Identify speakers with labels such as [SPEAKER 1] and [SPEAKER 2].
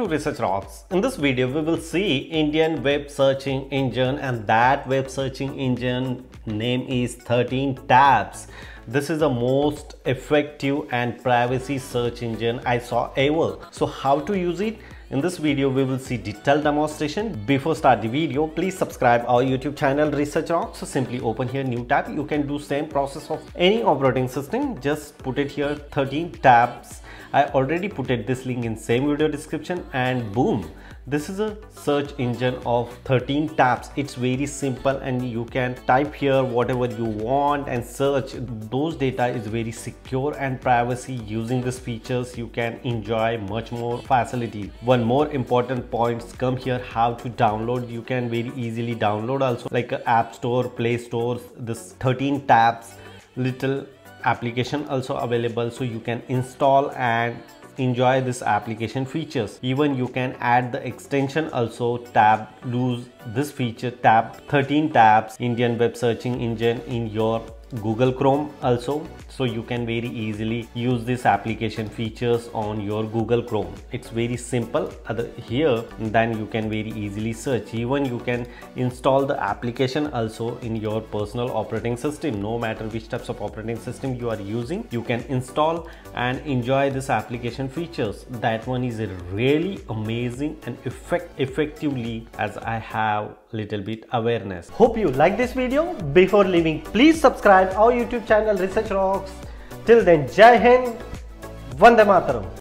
[SPEAKER 1] to Research Rocks. In this video, we will see Indian web searching engine, and that web searching engine name is 13 Tabs. This is the most effective and privacy search engine I saw ever. So how to use it? In this video, we will see detailed demonstration. Before start the video, please subscribe our YouTube channel Research Rocks. So simply open here new tab. You can do same process of any operating system. Just put it here 13 tabs. I already put it this link in same video description, and boom, this is a search engine of 13 tabs. It's very simple and you can type here whatever you want and search. Those data is very secure and privacy. Using these features, you can enjoy much more facility. One more important points come here, how to download. You can very easily download also, like a App Store, Play Store. This 13 tabs little application also available, so you can install and enjoy this application features. Even you can add the extension also, tab lose this feature, tab 13 tabs Indian web searching engine in your Google Chrome also, so you can very easily use this application features on your Google Chrome. It's very simple here, then you can very easily search. Even you can install the application also in your personal operating system. No matter which types of operating system you are using, you can install and enjoy this application features. That one is really amazing and effectively, as I have little bit awareness. Hope you like this video. Before leaving, please subscribe our YouTube channel Research Rocks. Till then, Jai Hind, Vande Mataram.